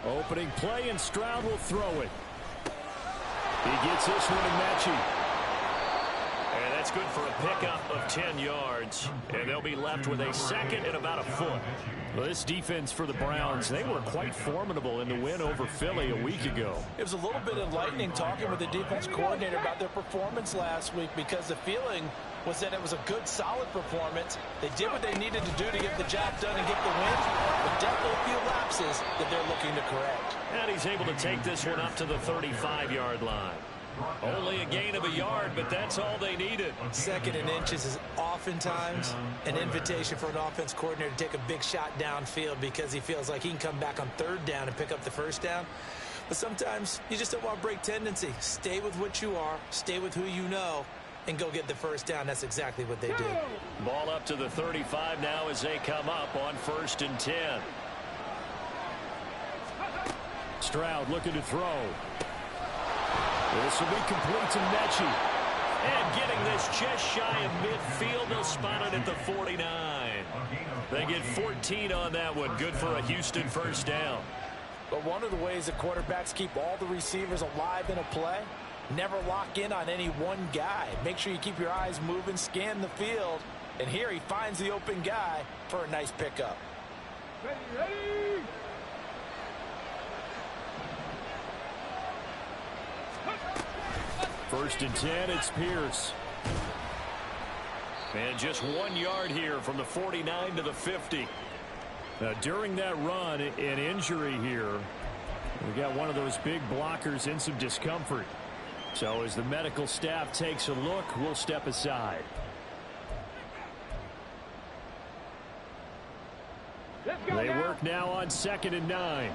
Opening play, and Stroud will throw it. He gets this one to Mechie. And that's good for a pickup of 10 yards. And they'll be left with a second and about a foot. Well, this defense for the Browns, they were quite formidable in the win over Philly a week ago. It was a little bit enlightening talking with the defense coordinator about their performance last week, because the feeling was that it was a good, solid performance. They did what they needed to do to get the job done and get the win, but definitely a few lapses that they're looking to correct. And he's able to take this one up to the 35-yard line. Only a gain of a yard, but that's all they needed. Second and inches is oftentimes an invitation for an offense coordinator to take a big shot downfield because he feels like he can come back on third down and pick up the first down. But sometimes you just don't want to break tendency. Stay with what you are, stay with who you know, and go get the first down. That's exactly what they did. Ball up to the 35 now as they come up on 1st and 10. Stroud looking to throw. This will be complete to Mechie. And getting this just shy of midfield. They'll spot it at the 49. They get 14 on that one. Good for a Houston first down. But one of the ways that quarterbacks keep all the receivers alive in a play, never lock in on any one guy. Make sure you keep your eyes moving, scan the field. And here he finds the open guy for a nice pickup. Ready. 1st and 10, it's Pierce. And just 1 yard here from the 49 to the 50. Now, during that run, an injury here. We got one of those big blockers in some discomfort. So as the medical staff takes a look, we'll step aside. They work now on 2nd and 9.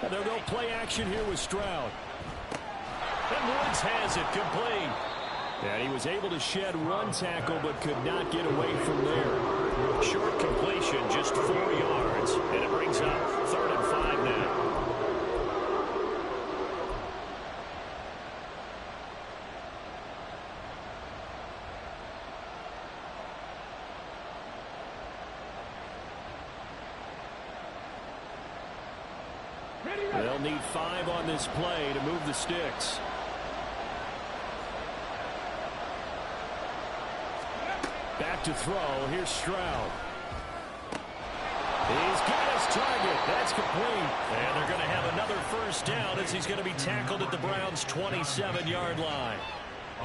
And they'll go play action here with Stroud. And Woods has it complete. And he was able to shed one tackle but could not get away from there. Short completion, just 4 yards. And it brings up 3rd and 5 now. They'll need 5 on this play to move the sticks. Back to throw. Here's Stroud. He's got his target. That's complete. And they're going to have another first down as he's going to be tackled at the Browns' 27-yard line.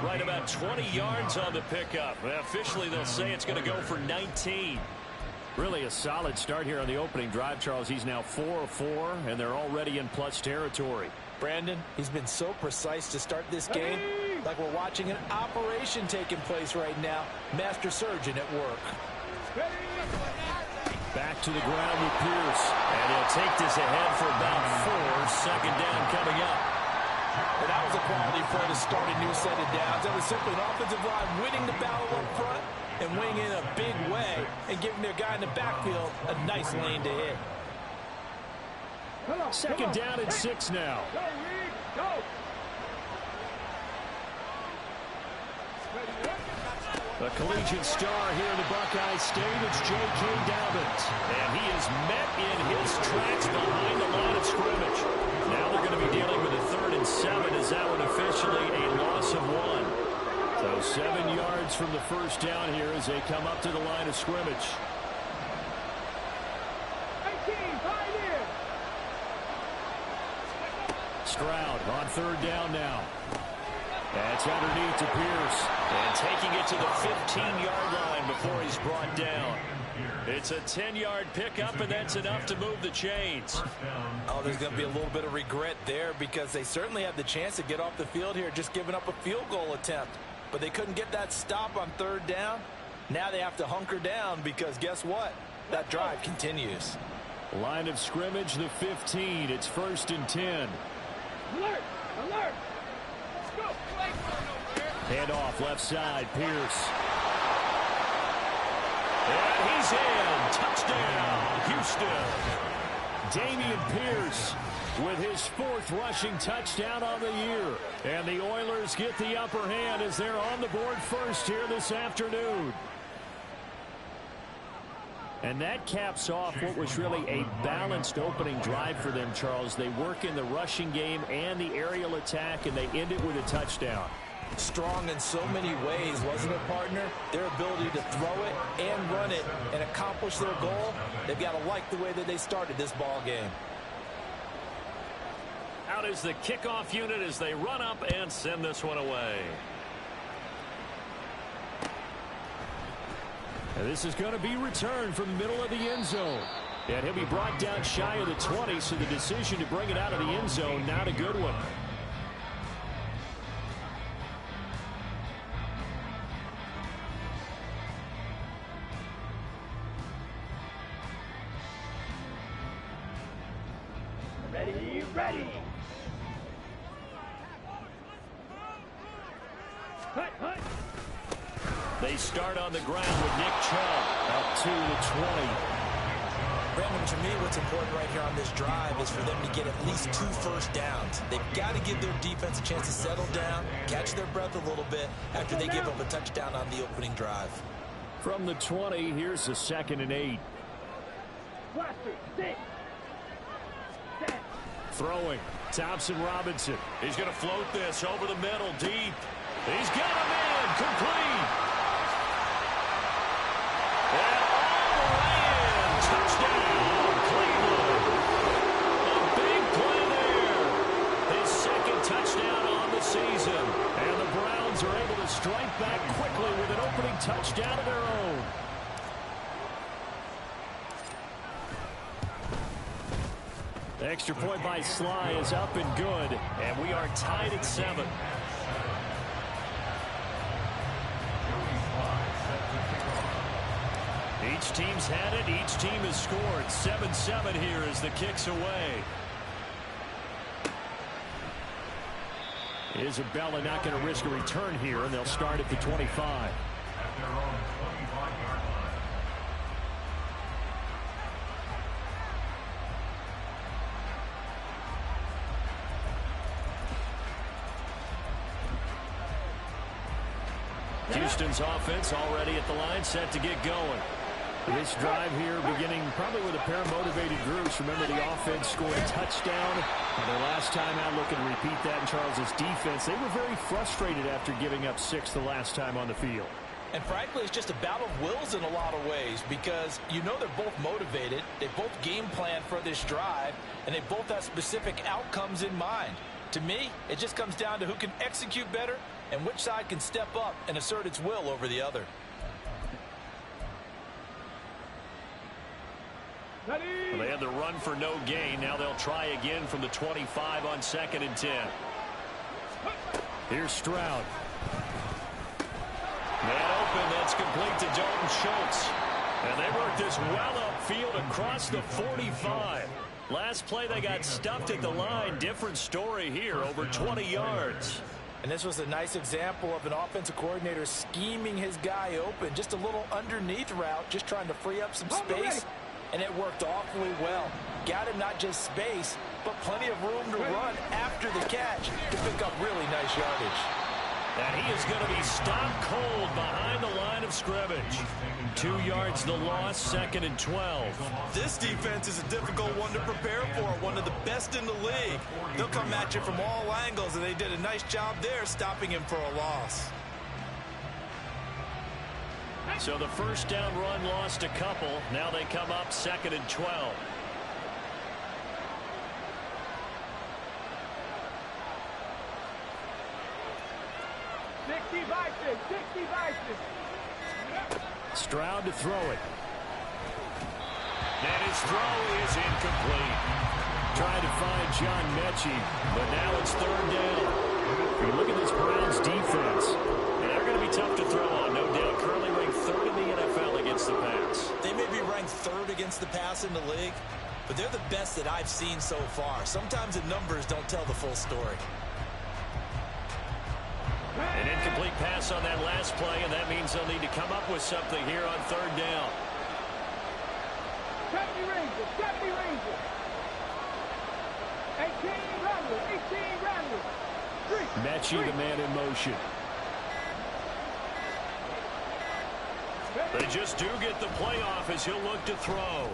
Right about 20 yards on the pickup. Officially, they'll say it's going to go for 19. Really a solid start here on the opening drive, Charles. He's now 4 of 4, and they're already in plus territory. Brandon, he's been so precise to start this game, like we're watching an operation taking place right now. Master surgeon at work. Back to the ground with Pierce. And he'll take this ahead for about 4. Second down coming up. And that was a quality play to start a new set of downs. That was simply an offensive line winning the battle up front and winning in a big way and giving their guy in the backfield a nice lane to hit. Second down and 6 now. The collegiate star here in the Buckeye State, it's J.K. Dobbins. And he is met in his tracks behind the line of scrimmage. Now they're going to be dealing with a 3rd and 7. Is that one officially a loss of 1? So 7 yards from the first down here as they come up to the line of scrimmage. Stroud on 3rd down now. That's underneath to Pierce. And taking it to the 15-yard line before he's brought down. It's a 10-yard pickup, and that's enough to move the chains. Oh, there's going to be a little bit of regret there because they certainly had the chance to get off the field here, just giving up a field goal attempt. But they couldn't get that stop on 3rd down. Now they have to hunker down because guess what? That drive continues. Line of scrimmage, the 15. It's 1st and 10. Alert! Alert! Go! Hand off left side, Pierce. And he's in. Touchdown, Houston. Dameon Pierce with his 4th rushing touchdown on the year. And the Oilers get the upper hand as they're on the board first here this afternoon. And that caps off what was really a balanced opening drive for them, Charles. They work in the rushing game and the aerial attack, and they end it with a touchdown. Strong in so many ways, wasn't it, partner? Their ability to throw it and run it and accomplish their goal, they've got to like the way that they started this ball game. Out is the kickoff unit as they run up and send this one away. And this is going to be returned from the middle of the end zone. And he'll be brought down shy of the 20, so the decision to bring it out of the end zone, not a good one. Ready. Hut. They start on the ground with Nick Chubb. Up to the 20. Brandon, to me, what's important right here on this drive is for them to get at least 2 first downs. They've got to give their defense a chance to settle down, catch their breath a little bit after they give up a touchdown on the opening drive. From the 20, here's a 2nd and 8. Blaster, sit. Set. Throwing. Thompson Robinson. He's going to float this over the middle deep. He's got him in. Complete. And all the way in. Touchdown, Cleveland. A big play there. His 2nd touchdown on the season. And the Browns are able to strike back quickly with an opening touchdown of their own. The extra point by Sly is up and good, and we are tied at 7. Each team's had it. Each team has scored. 7-7 here as the kick's away. Isabella not going to risk a return here, and they'll start at the 25. Houston's offense already at the line, set to get going. This drive here beginning probably with a pair of motivated groups. Remember, the offense scored a touchdown. And their last time out, looking to repeat that in Charles's defense. They were very frustrated after giving up 6 the last time on the field. And frankly, it's just a battle of wills in a lot of ways because you know they're both motivated. They both game plan for this drive, and they both have specific outcomes in mind. To me, it just comes down to who can execute better and which side can step up and assert its will over the other. Well, they had the run for no gain. Now they'll try again from the 25 on 2nd and 10. Here's Stroud. Man open, that's complete to Dalton Schultz. And they worked this well upfield across the 45. Last play they got stuffed at the line. Different story here, over 20 yards. And this was a nice example of an offensive coordinator scheming his guy open. Just a little underneath route, just trying to free up some space. And it worked awfully well. Got him not just space, but plenty of room to run after the catch to pick up really nice yardage. And he is going to be stopped cold behind the line of scrimmage. 2 yards the loss, 2nd and 12. This defense is a difficult one to prepare for, one of the best in the league. They'll come at you from all angles, and they did a nice job there stopping him for a loss. So the first down run lost a couple. Now they come up 2nd and 12. Stroud to throw it. And his throw is incomplete. Trying to find John Mechie, but now it's 3rd down. You look at this Browns defense. And they're going to be tough to throw on, no doubt. Currently ranked 3rd in the NFL against the pass. They may be ranked 3rd against the pass in the league, but they're the best that I've seen so far. Sometimes the numbers don't tell the full story. An incomplete pass on that last play, and that means they'll need to come up with something here on 3rd down. Deputy Ranger. 18 Randall. Mechie, the man in motion. Ready. They just do get the playoff as he'll look to throw.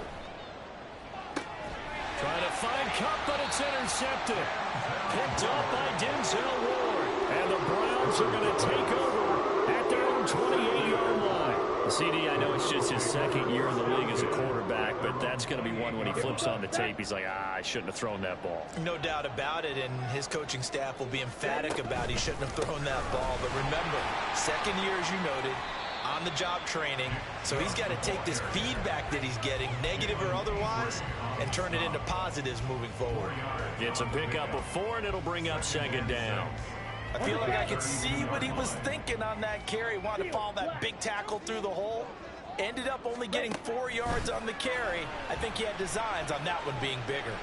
Trying to find Kupp, but it's intercepted. Picked up by Denzel Ward. And the Browns are going to take over at their own 28-yard line. CD, I know it's just his second year in the league as a quarterback, but that's going to be one when he flips on the tape. He's like, I shouldn't have thrown that ball. No doubt about it, and his coaching staff will be emphatic about he shouldn't have thrown that ball. But remember, second year, as you noted, on-the-job training, so he's got to take this feedback that he's getting, negative or otherwise, and turn it into positives moving forward. It's a pickup of 4, and it'll bring up second down. I feel like I could see what he was thinking on that carry. Wanted to follow that big tackle through the hole. Ended up only getting 4 yards on the carry. I think he had designs on that one being bigger.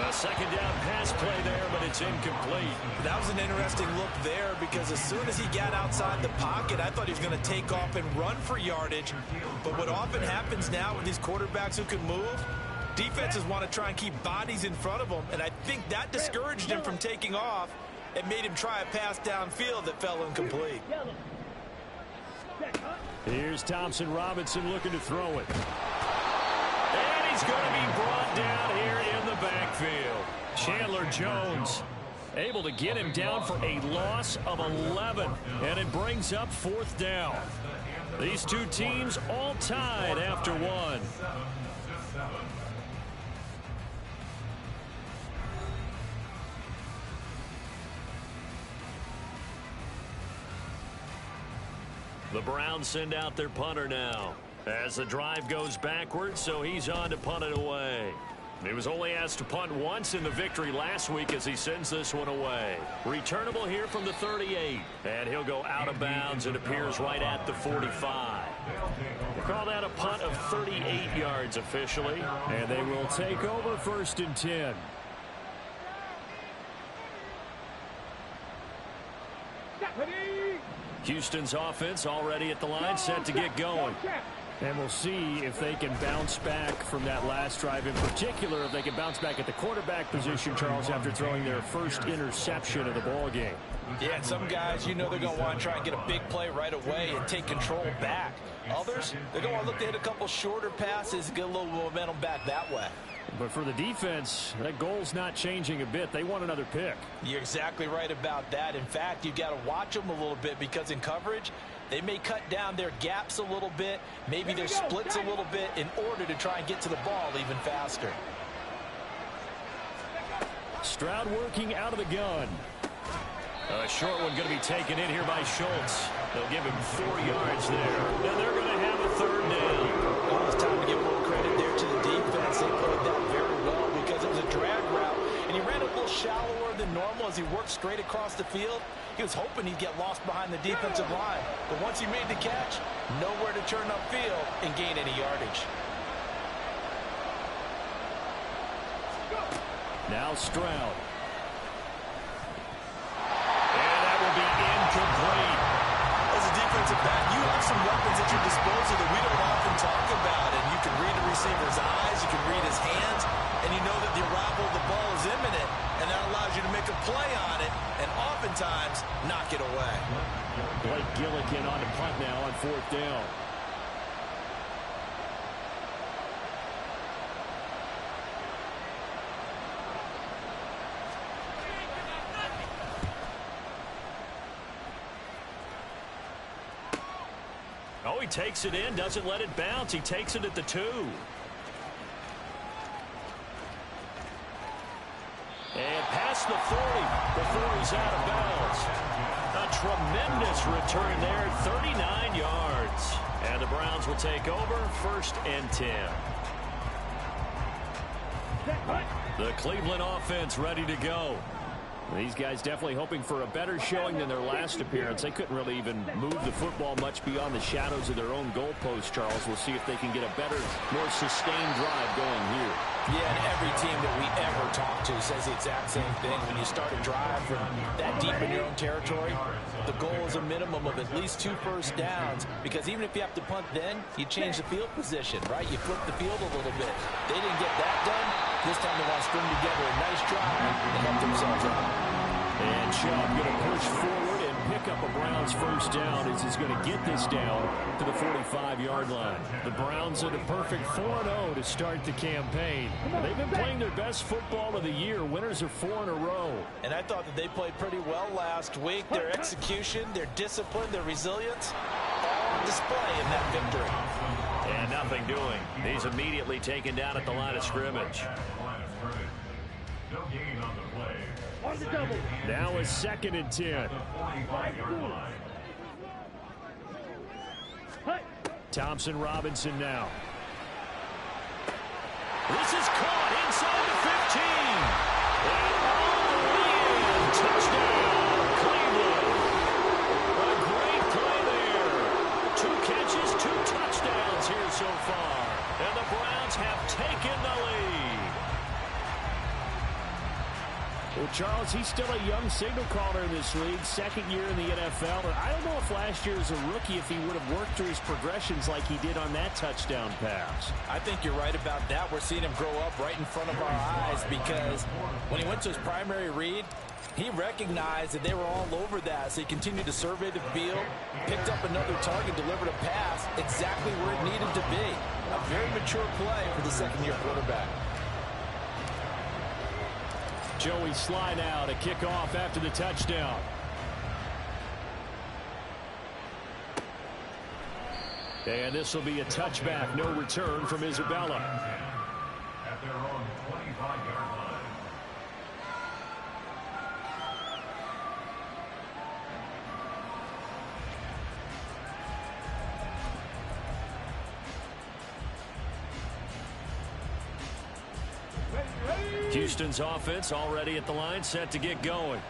A second down pass play there, but it's incomplete. That was an interesting look there because as soon as he got outside the pocket, I thought he was going to take off and run for yardage. But what often happens now with these quarterbacks who can move, defenses want to try and keep bodies in front of them, and I think that discouraged him from taking off and made him try a pass downfield that fell incomplete. Here's Thompson Robinson looking to throw it. And he's going to be brought down here in the backfield. Chandler Jones able to get him down for a loss of 11, and it brings up 4th down. These two teams all tied after 1. The Browns send out their punter now as the drive goes backwards, so he's on to punt it away. He was only asked to punt once in the victory last week as he sends this one away. Returnable here from the 38, and he'll go out of bounds. It appears right at the 45. We'll call that a punt of 38 yards officially. And they will take over 1st and 10. Houston's offense already at the line, set to get going. And we'll see if they can bounce back from that last drive. In particular, if they can bounce back at the quarterback position, Charles, after throwing their first interception of the ball game. Yeah, and some guys, you know they're going to want to try and get a big play right away and take control back. Others, they're going to look to hit a couple shorter passes, get a little momentum back that way. But for the defense, that goal's not changing a bit. They want another pick. You're exactly right about that. In fact, you've got to watch them a little bit because in coverage, they may cut down their gaps a little bit, maybe their splits a little bit in order to try and get to the ball even faster. Stroud working out of the gun. A short one going to be taken in here by Schultz. They'll give him 4 yards there. And they're going to have a 3rd down. Well, it's time to give a little credit there to the defense. They played that very well because it was a drag route. And he ran a little shallower than normal as he worked straight across the field. He was hoping he'd get lost behind the defensive line. But once he made the catch, nowhere to turn upfield and gain any yardage. Now Stroud. Incomplete. As a defensive back, you have some weapons at your disposal that we don't often talk about. And you can read a receiver's eyes, you can read his hands, and you know that the arrival of the ball is imminent, and that allows you to make a play on it and oftentimes knock it away. Blake Gillikin on the punt now on 4th down. Oh, he takes it in, doesn't let it bounce. He takes it at the 2. And past the 40 before he's out of bounds. A tremendous return there, 39 yards. And the Browns will take over 1st and 10. The Cleveland offense ready to go. These guys definitely hoping for a better showing than their last appearance. They couldn't really even move the football much beyond the shadows of their own goalpost, Charles. We'll see if they can get a better, more sustained drive going here. Yeah, and every team that we ever talk to says the exact same thing. When you start a drive from that deep in your own territory, the goal is a minimum of at least 2 first downs, because even if you have to punt then, you change the field position, right? You flip the field a little bit. They didn't get that done. This time they want to string together a nice drive and help themselves out. And Chubb going to push forward and pick up a Browns first down as he's going to get this down to the 45-yard line. The Browns are the perfect 4-0 to start the campaign. They've been playing their best football of the year. Winners are 4 in a row. And I thought that they played pretty well last week. Their execution, their discipline, their resilience, all on display in that victory. And nothing doing. He's immediately taken down at the line of scrimmage. On the double. Now a 2nd and 10. Hut. Thompson Robinson now. This is caught inside the 15. And all the way in. Touchdown, Cleveland. A great play there. 2 catches, 2 touchdowns here so far. And the Browns have taken the lead. Well, Charles, he's still a young signal caller in this league, 2nd year in the NFL. And I don't know if last year as a rookie, if he would have worked through his progressions like he did on that touchdown pass. I think you're right about that. We're seeing him grow up right in front of our eyes because when he went to his primary read, he recognized that they were all over that, so he continued to survey the field, picked up another target, delivered a pass exactly where it needed to be. A very mature play for the 2nd-year quarterback. Joey slide out, a kickoff after the touchdown. And this will be a touchback, no return from Isabella. At their own 25-yard line. Houston's offense already at the line, set to get going.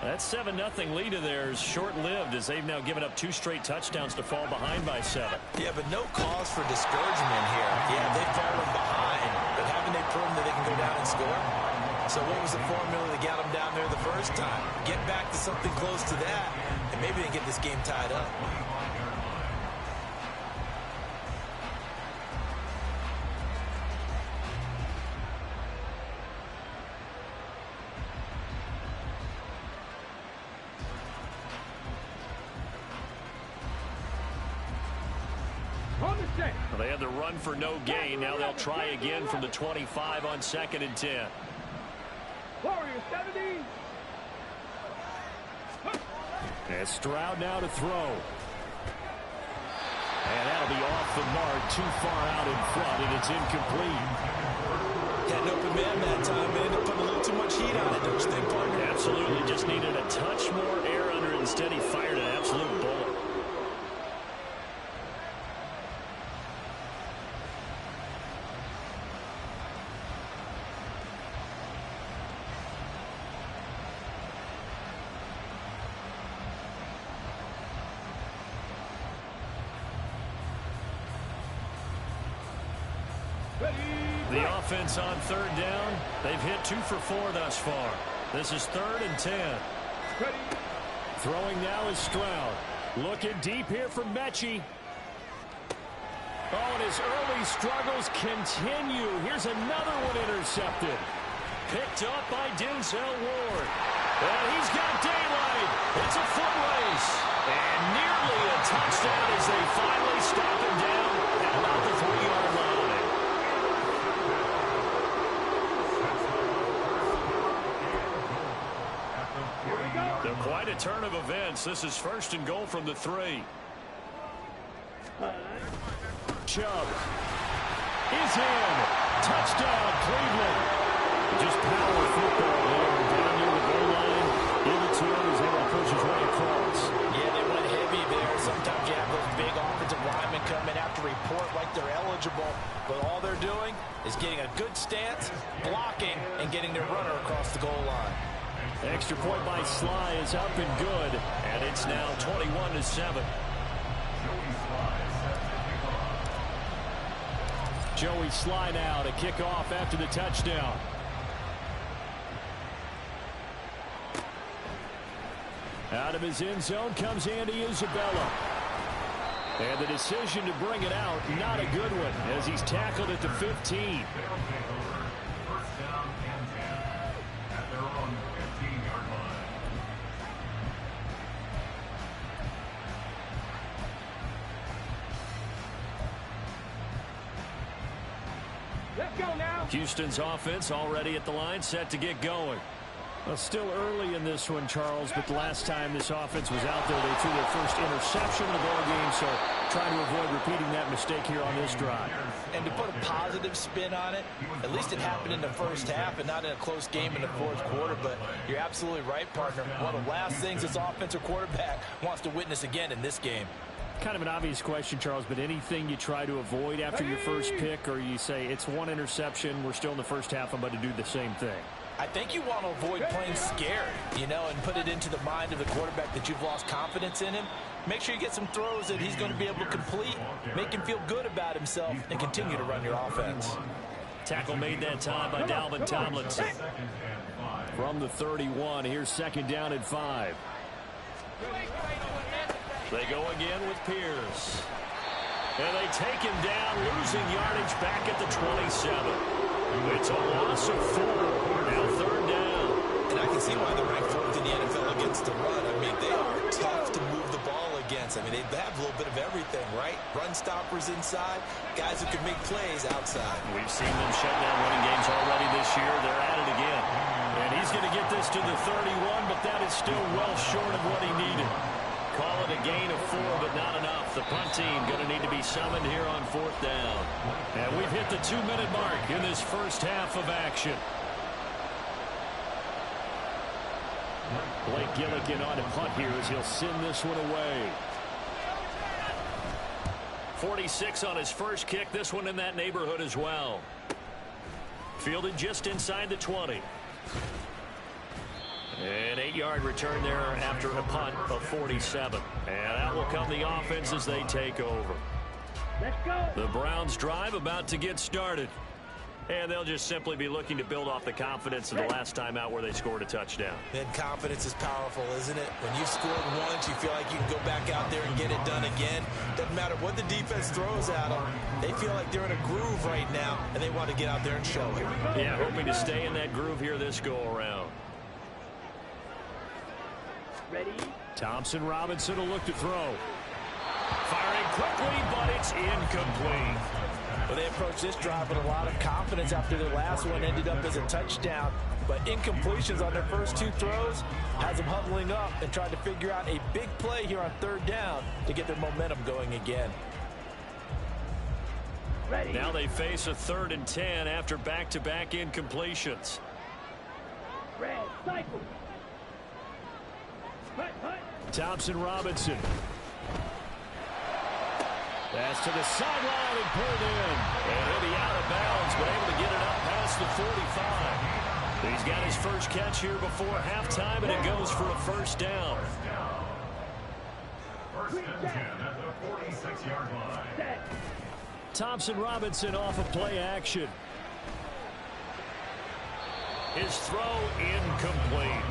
That 7-0 lead of theirs short-lived as they've now given up 2 straight touchdowns to fall behind by 7. Yeah, but no cause for discouragement here. Yeah, they've fallen behind, but haven't they proven that they can go down and score? So what was the formula that got them down there the first time? Get back to something close to that, and maybe they get this game tied up. Well, they had the run for no gain. Now they'll try again from the 25 on 2nd and 10. Warriors 70. And Stroud now to throw. And that'll be off the mark, too far out in front, and it's incomplete. Had an open man that time, and ended up putting a little too much heat on it, don't you think, partner? Absolutely. Just needed a touch more air under it. Instead, he fired an absolute bullet. The offense on 3rd down. They've hit 2 for 4 thus far. This is 3rd and 10. Ready. Throwing now is Stroud. Looking deep here for Mechie. Oh, and his early struggles continue. Here's another one intercepted. Picked up by Denzel Ward. And he's got daylight. It's a foot race. And nearly a touchdown as they finally stop him down at about the 3-yard line. Quite a turn of events. This is 1st and goal from the 3. Chubb is in. Touchdown, Cleveland. Just power football there. Down near the goal line. Give it to him as they will push his way across. Yeah, they went heavy there. Sometimes you have those big offensive linemen come in after report like they're eligible. But all they're doing is getting a good stance, blocking, and getting their runner across the goal line. Extra point by Sly is up and good. And it's now 21-7. Joey Sly now to kick off after the touchdown. Out of his end zone comes Andy Isabella. And the decision to bring it out, not a good one, as he's tackled at the 15. Let's go now. Houston's offense already at the line, set to get going. Well, still early in this one, Charles, but the last time this offense was out there, they threw their first interception of the ball game, so trying to avoid repeating that mistake here on this drive. And to put a positive spin on it, at least it happened in the first half and not in a close game in the fourth quarter, but you're absolutely right, partner. One of the last things this offensive quarterback wants to witness again in this game. Kind of an obvious question, Charles, but anything you try to avoid after your first pick, or you say it's one interception, we're still in the first half, I'm about to do the same thing? I think you want to avoid playing scared, and put it into the mind of the quarterback that you've lost confidence in him. Make sure you get some throws that he's going to be able to complete, make him feel good about himself, and continue to run your offense. Tackle made that time by Dalvin Tomlinson. From the 31, here's second down and 5. They go again with Pierce. And they take him down, losing yardage back at the 27. It's a loss of 4. Now third down. And I can see why they're ranked 4th in the NFL against the run. I mean, they are tough to move the ball against. I mean, they have a little bit of everything, right? Run stoppers inside, guys who can make plays outside. We've seen them shut down running games already this year. They're at it again. And he's going to get this to the 31, but that is still well short of what he needed. Call it a gain of 4, but not enough. The punt team going to need to be summoned here on 4th down. And we've hit the 2-minute mark in this first half of action. Blake Gillikin on a punt here as he'll send this one away. 46 on his first kick. This one in that neighborhood as well. Fielded just inside the 20. An 8-yard return there after a punt of 47. And out will come the offense as they take over. Let's go. The Browns drive about to get started. And they'll just simply be looking to build off the confidence of the last time out where they scored a touchdown. And confidence is powerful, isn't it? When you've scored once, you feel like you can go back out there and get it done again. Doesn't matter what the defense throws at them. They feel like they're in a groove right now, and they want to get out there and show it. Yeah, hoping to stay in that groove here this go-around. Ready? Thompson Robinson will look to throw. Firing quickly, but it's incomplete. Well, they approached this drive with a lot of confidence after their last one ended up as a touchdown. But incompletions on their first 2 throws has them huddling up and trying to figure out a big play here on 3rd down to get their momentum going again. Ready? Now they face a 3rd and 10 after back-to-back incompletions. Red, cycle. Hut, hut. Thompson Robinson. Pass to the sideline and pulled in. And he'll be out of bounds, but able to get it up past the 45. He's got his first catch here before halftime, and it goes for a first down. First and 10 at the 46-yard line. Set. Thompson Robinson off of play action. His throw incomplete.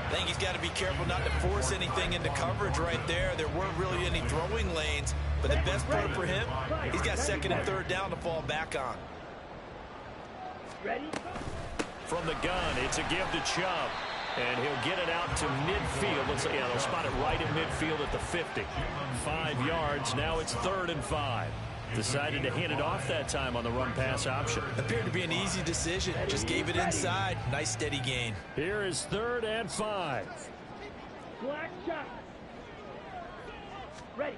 I think he's got to be careful not to force anything into coverage right there. There weren't really any throwing lanes, but the best part for him, he's got 2nd and 3rd down to fall back on. Ready? From the gun, it's a give to Chubb. And he'll get it out to midfield. They'll spot it right in midfield at the 50. 5 yards. Now it's 3rd and 5. Decided to hand it off that time on the run-pass option. Appeared to be an easy decision. Just gave it inside. Nice steady gain. Here is 3rd and 5. Black shot. Ready?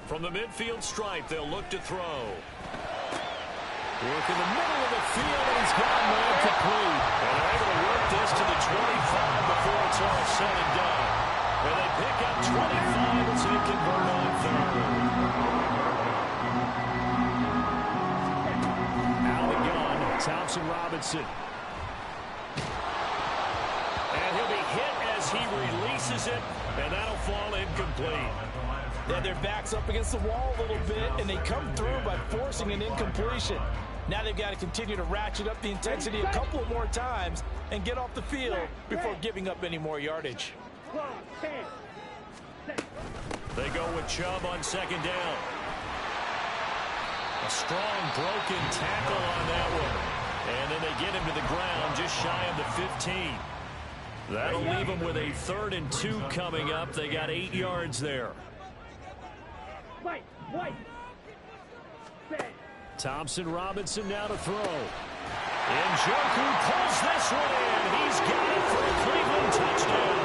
From the midfield stripe, they'll look to throw. Work in the middle of the field, and he's got man complete. And they're able to work this to the 25 before it's all said and done. And they pick up 25 as they convert on 3rd. Thompson Robinson. And he'll be hit as he releases it, and that'll fall incomplete. Yeah, their back's up against the wall a little bit, and they come through by forcing an incompletion. Now they've got to continue to ratchet up the intensity a couple more times and get off the field before giving up any more yardage. They go with Chubb on 2nd down. A strong broken tackle on that one. And then they get him to the ground just shy of the 15. That'll leave them with a 3rd and 2 coming up. They got 8 yards there. White. Set. Thompson Robinson now to throw. And Njoku pulls this one in. He's got it for a Cleveland touchdown.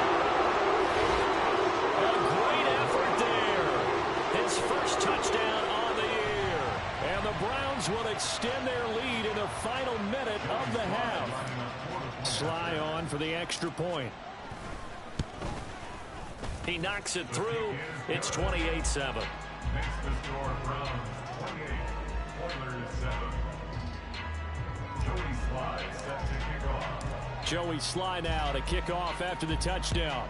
A great effort there. His first touchdown on the year. And the Browns will extend their lead in the final minute of the half. Sly on for the extra point. He knocks it through. It's 28-7. Makes the score Browns 28, Oilers 7. Joey Sly set to kick off. Joey Sly now to kick off after the touchdown.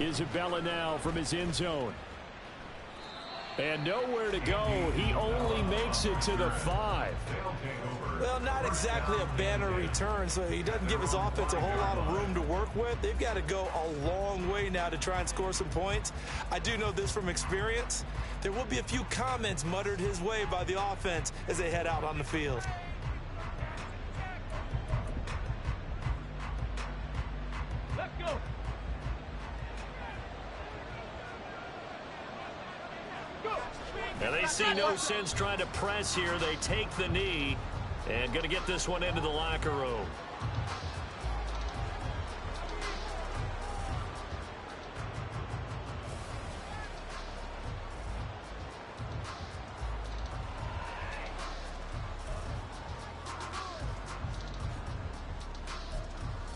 Isabella now from his end zone. And nowhere to go. He only makes it to the 5. Well, not exactly a banner return, so he doesn't give his offense a whole lot of room to work with. They've got to go a long way now to try and score some points. I do know this from experience. There will be a few comments muttered his way by the offense as they head out on the field. Let's go. And they see no sense trying to press here. They take the knee and going to get this one into the locker room.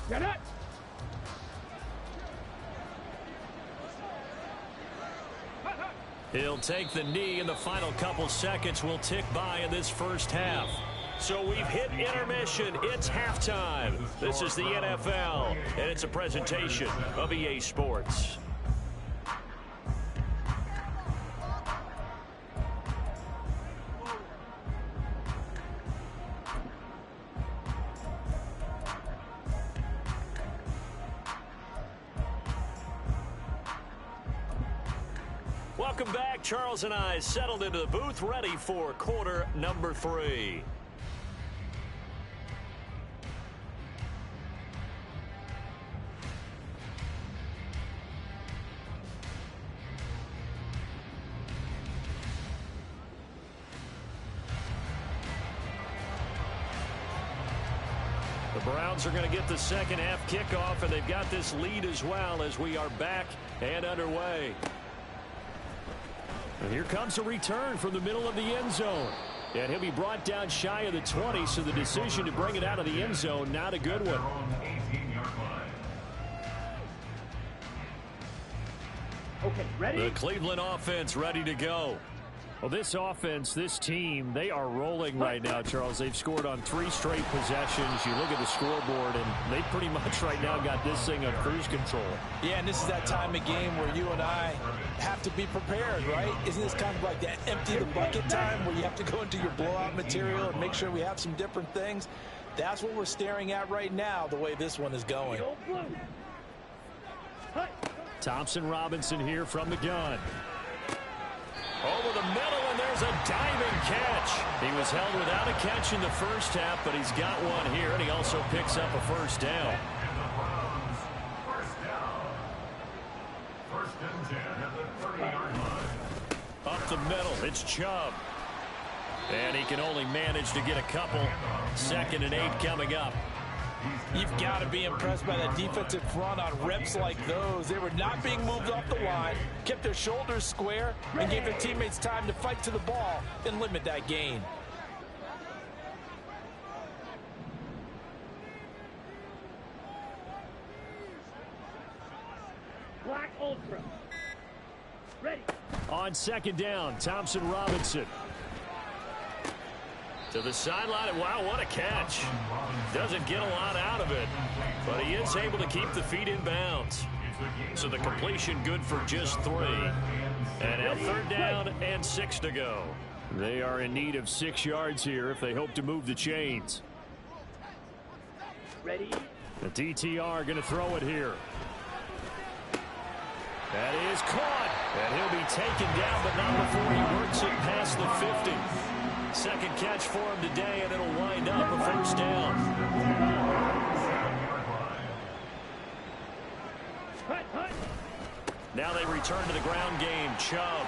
Get it. He'll take the knee, and the final couple seconds will tick by in this first half. So we've hit intermission. It's halftime. This is the NFL, and it's a presentation of EA Sports. Welcome back. Charles and I settled into the booth, ready for quarter number 3. The Browns are going to get the second half kickoff, and they've got this lead as well as we are back and underway. And here comes a return from the middle of the end zone. And he'll be brought down shy of the 20, so the decision to bring it out of the end zone, not a good one. Okay, ready? The Cleveland offense ready to go. Well, this offense, this team, they are rolling right now, Charles. They've scored on 3 straight possessions. You look at the scoreboard, and they pretty much right now got this thing on cruise control. Yeah, and this is that time of game where you and I have to be prepared, right? Isn't this kind of like that empty the bucket time where you have to go into your blowout material and make sure we have some different things? That's what we're staring at right now, the way this one is going. Thompson Robinson here from the gun. Over the middle, and there's a diving catch. He was held without a catch in the first half, but he's got one here, and he also picks up a first down. First and 10 at the 30-yard line. Up the middle, it's Chubb. And he can only manage to get a couple. 2nd and 8 coming up. You've got to be impressed by that defensive front on reps like those. They were not being moved off the line, kept their shoulders square, and gave their teammates time to fight to the ball and limit that gain. Black Ultra. Ready. On 2nd down, Thompson Robinson. To the sideline, and wow, what a catch. Doesn't get a lot out of it, but he is able to keep the feet in bounds. So the completion good for just 3. And now 3rd down and 6 to go. They are in need of 6 yards here if they hope to move the chains. Ready. The DTR going to throw it here. That is caught. And he'll be taken down, but not before he works it past the 50. 2nd catch for him today, and it'll wind up a first down. Now they return to the ground game. Chubb.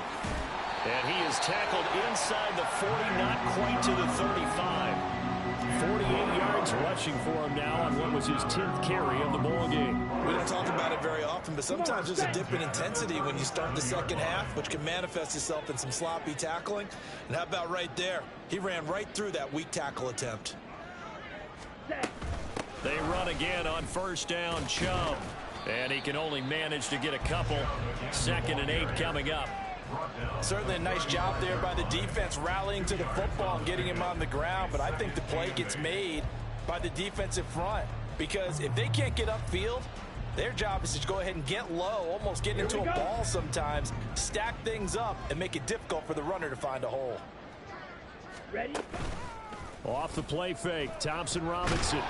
And he is tackled inside the 40, not quite to the 35. 48 yards rushing for him now on what was his 10th carry of the ball game. We don't talk about it very often, but sometimes there's a dip in intensity when you start the second half, which can manifest itself in some sloppy tackling. And how about right there? He ran right through that weak tackle attempt. They run again on first down. Chubb. And he can only manage to get a couple. 2nd and 8 coming up. Certainly a nice job there by the defense rallying to the football and getting him on the ground, but I think the play gets made by the defensive front, because if they can't get upfield, their job is to go ahead and get low, almost get into a ball sometimes, stack things up, and make it difficult for the runner to find a hole. Ready? Off the play fake, Thompson Robinson.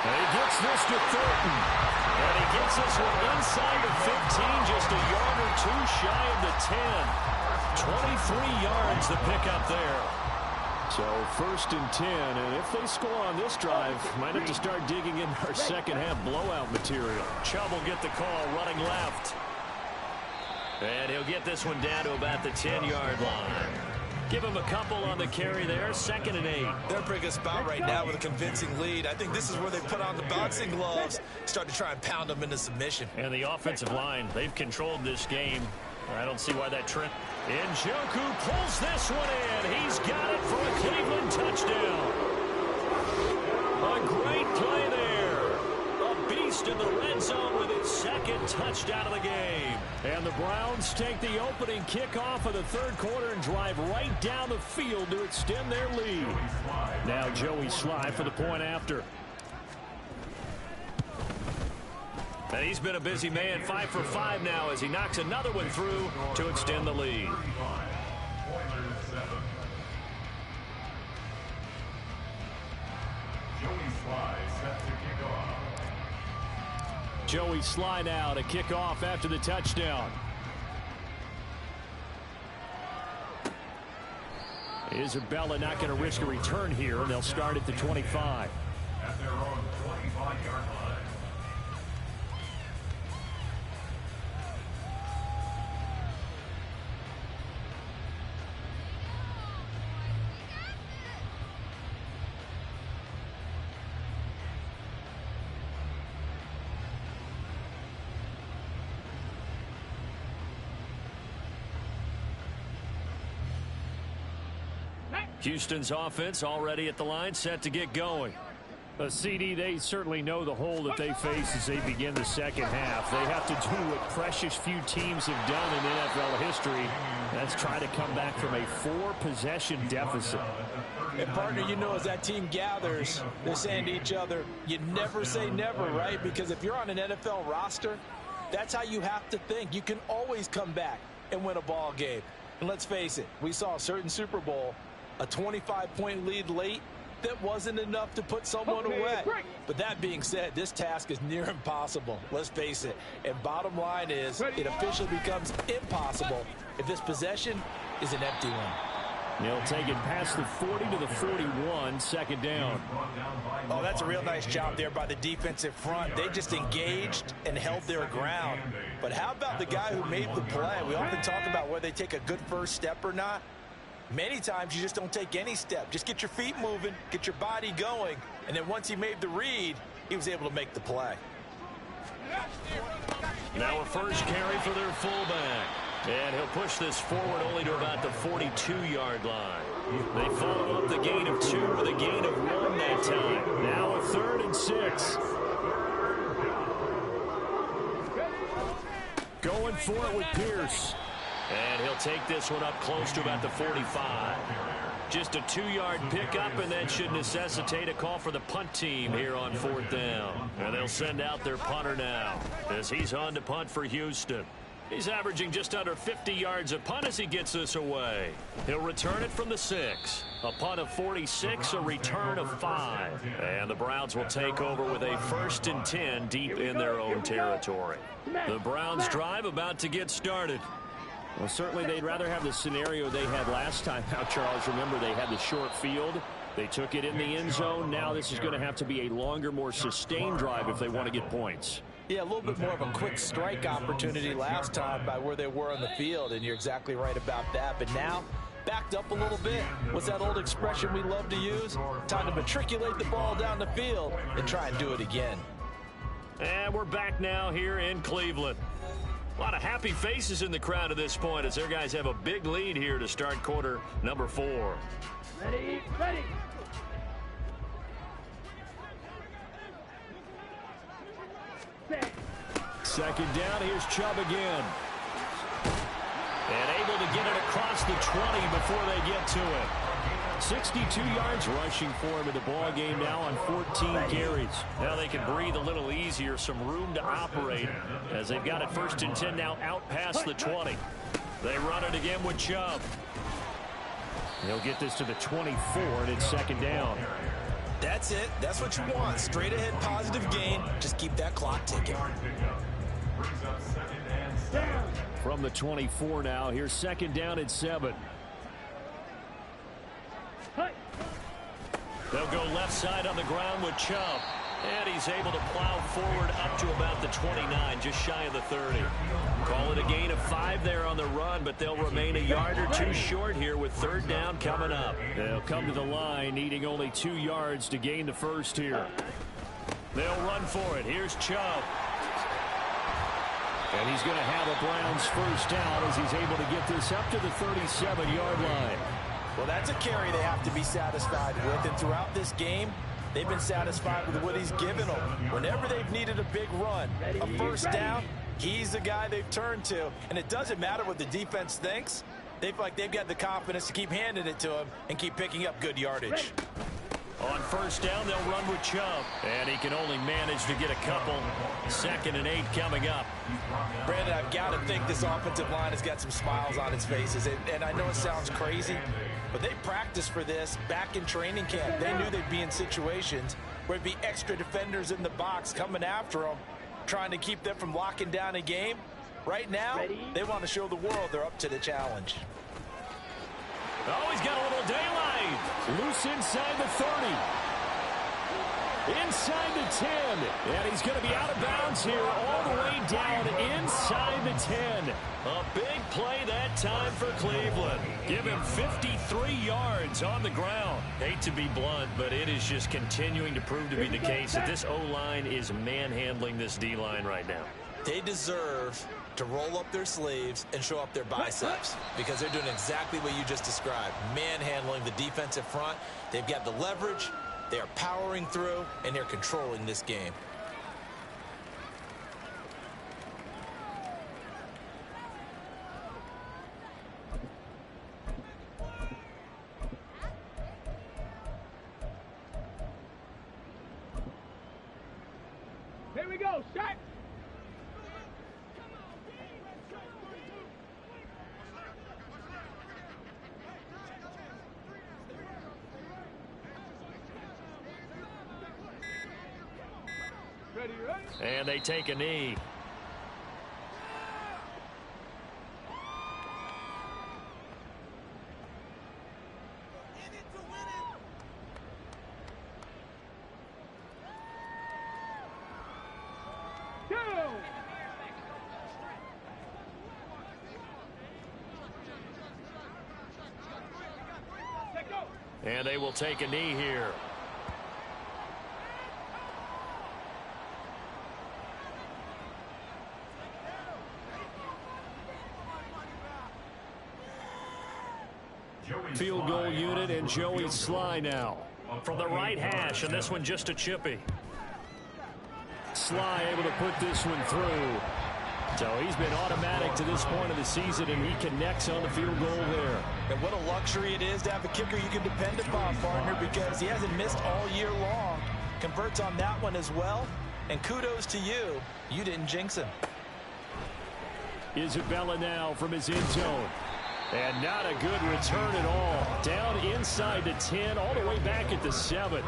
And he gets this to Thornton. And he gets this one inside the 15, just a yard or two shy of the 10. 23 yards the pickup there. So 1st and 10, and if they score on this drive, might have to start digging in our second half blowout material. Chubb will get the call running left. And he'll get this one down to about the 10-yard line. Give him a couple on the carry there. 2nd and 8. They're in a pretty good spot right now with a convincing lead. I think this is where they put on the boxing gloves, start to try and pound them into submission. And the offensive line, they've controlled this game. I don't see why that trend. Njoku pulls this one in. He's got it for a Cleveland touchdown. A great play there. A beast in the red zone with its 2nd touchdown of the game. And the Browns take the opening kickoff of the 3rd quarter and drive right down the field to extend their lead. Now Joey Slye for the point after. And he's been a busy man, 5 for 5 now as he knocks another one through to extend the lead. Joey Slye now to kick off after the touchdown. Isabella not going to risk a return here, and they'll start at the 25. At their own 25-yard line. Houston's offense already at the line, set to get going. CD, they certainly know the hole that they face as they begin the second half. They have to do what precious few teams have done in NFL history. That's try to come back from a 4-possession deficit. And partner, you know, as that team gathers, they're saying to each other, you never say never, right? Because if you're on an NFL roster, that's how you have to think. You can always come back and win a ball game. And let's face it, we saw a certain Super Bowl, a 25-point lead late, that wasn't enough to put someone away. But that being said, this task is near impossible. Let's face it. And bottom line is, it officially becomes impossible if this possession is an empty one. They'll take it past the 40 to the 41, 2nd down. Oh, that's a real nice job there by the defensive front. They just engaged and held their ground. But how about the guy who made the play? We often talk about whether they take a good first step or not. Many times you just don't take any step. Just get your feet moving, get your body going, and then once he made the read, he was able to make the play. Now a first carry for their fullback. And he'll push this forward only to about the 42-yard line. They follow up the gain of 2 with a gain of 1 that time. Now a 3rd and 6. Going for it with Pierce. And he'll take this one up close to about the 45. Just a 2-yard pickup, and that should necessitate a call for the punt team here on 4th down. And they'll send out their punter now as he's on to punt for Houston. He's averaging just under 50 yards a punt as he gets this away. He'll return it from the 6. A punt of 46, a return of 5. And the Browns will take over with a 1st and 10 deep in their own territory. The Browns drive about to get started. Well, certainly they'd rather have the scenario they had last time. Now, Charles, remember they had the short field. They took it in the end zone. Now this is going to have to be a longer, more sustained drive if they want to get points. Yeah, a little bit more of a quick strike opportunity last time by where they were on the field, and you're exactly right about that. But now, backed up a little bit. What's that old expression we love to use? Time to matriculate the ball down the field and try and do it again. And we're back now here in Cleveland. A lot of happy faces in the crowd at this point as their guys have a big lead here to start quarter number 4. Ready, ready. Second down, here's Chubb again. And able to get it across the 20 before they get to it. 62 yards rushing for him in the ball game now on 14 carries. Now they can breathe a little easier, some room to operate as they've got it 1st and 10 now out past the 20. They run it again with Chubb. They'll get this to the 24, and it's second down. That's it. That's what you want. Straight ahead positive gain. Just keep that clock ticking. From the 24 now, here's second down and 7. They'll go left side on the ground with Chubb. And he's able to plow forward up to about the 29, just shy of the 30. Call it a gain of 5 there on the run, but they'll remain a yard or 2 short here with third down coming up. They'll come to the line, needing only 2 yards to gain the first here. They'll run for it. Here's Chubb. And he's going to have a Browns first down as he's able to get this up to the 37-yard line. Well, that's a carry they have to be satisfied with, and throughout this game, they've been satisfied with what he's given them. Whenever they've needed a big run, a first down, he's the guy they've turned to. And it doesn't matter what the defense thinks. They feel like they've got the confidence to keep handing it to him and keep picking up good yardage. On first down, they'll run with Chubb. And he can only manage to get a couple. 2nd and 8 coming up. Brandon, I've got to think this offensive line has got some smiles on its faces. And I know it sounds crazy, but they practiced for this back in training camp. They knew they'd be in situations where it'd be extra defenders in the box coming after them, trying to keep them from locking down a game. Right now, they want to show the world they're up to the challenge. Oh, he's got a little daylight. Loose inside the 30. Inside the 10. And he's going to be out of bounds here all the way down inside the 10. A big play that time for Cleveland. Give him 53 yards on the ground. Hate to be blunt, but it is just continuing to prove to be the case that this O-line is manhandling this D-line right now. They deserve to roll up their sleeves and show up their biceps because they're doing exactly what you just described, manhandling the defensive front. They've got the leverage, they are powering through, and they're controlling this game. Here we go, shot. And they take a knee. And they will take a knee here. Field goal unit and Joey Sly now. From the right hash, and this one just a chippy. Sly able to put this one through. So he's been automatic to this point of the season, and he connects on the field goal there. And what a luxury it is to have a kicker you can depend upon, partner, because he hasn't missed all year long. Converts on that one as well. And kudos to you. You didn't jinx him. Isabella now from his end zone. And not a good return at all. Down inside the 10, all the way back at the 7.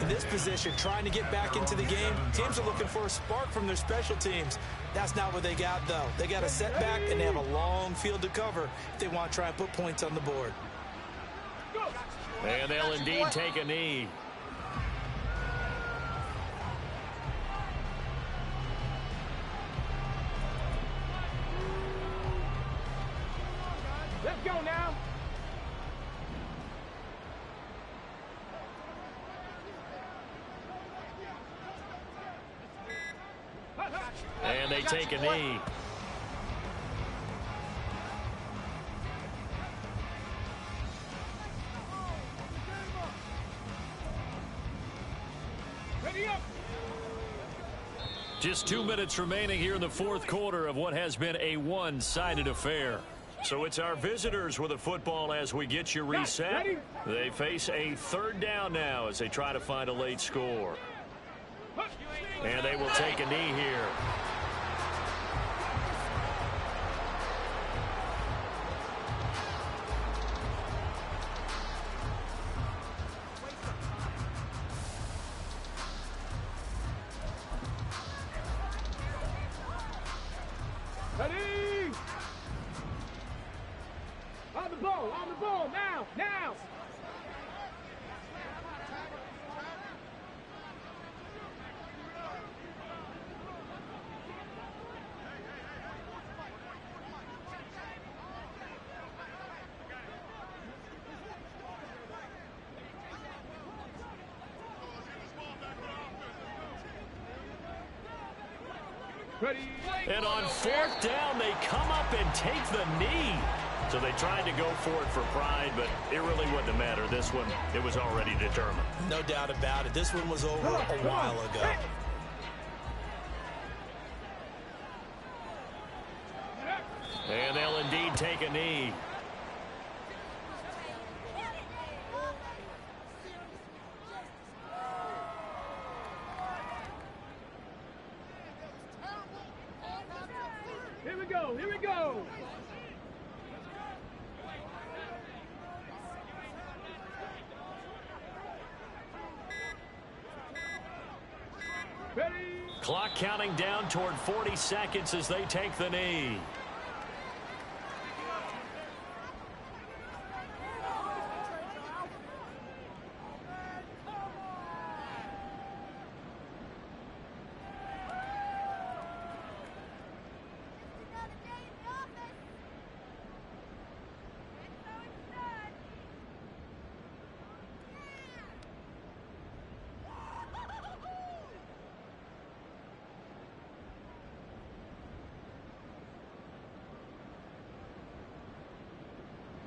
In this position, trying to get back into the game, teams are looking for a spark from their special teams. That's not what they got, though. They got a setback, and they have a long field to cover if they want to try and put points on the board. And they'll indeed take a knee. And they take a knee. Ready up. Just 2 minutes remaining here in the fourth quarter of what has been a one-sided affair. So it's our visitors with a football as we get you reset. They face a third down now as they try to find a late score. And they will take a knee here. Ready. On the ball, now. Ready. And on fourth down, they come up and take the knee. So they tried to go for it for pride, but it really wouldn't have mattered. This one, it was already determined. No doubt about it. This one was over a while ago. And they'll indeed take a knee. Here we go. Ready. Clock counting down toward 40 seconds as they take the knee.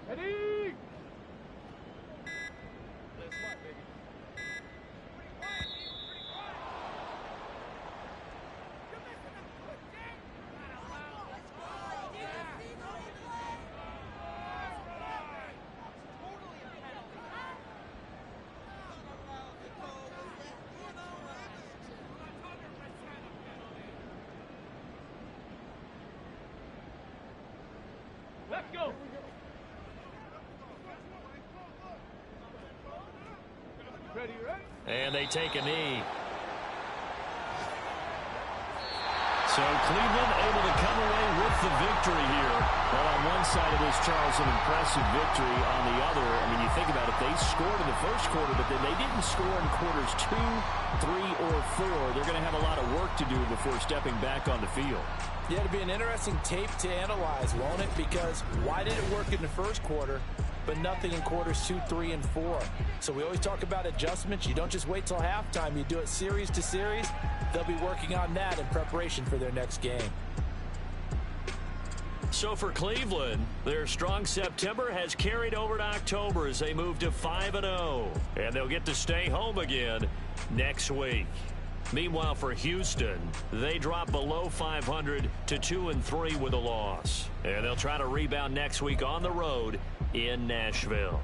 Ready. Let's go. Ready. And they take a knee. So Cleveland able to come away with the victory here. Well, on one side of this, Charles, an impressive victory. On the other, I mean, you think about it, they scored in the first quarter, but then they didn't score in quarters 2, 3, or 4. They're going to have a lot of work to do before stepping back on the field. Yeah, it'll be an interesting tape to analyze, won't it? Because why did it work in the first quarter, but nothing in quarters 2, 3, and 4? So we always talk about adjustments. You don't just wait till halftime. You do it series to series. They'll be working on that in preparation for their next game. So for Cleveland, their strong September has carried over to October as they move to 5-0. And they'll get to stay home again next week. Meanwhile, for Houston, they drop below 500 to 2-3 with a loss. And they'll try to rebound next week on the road in Nashville.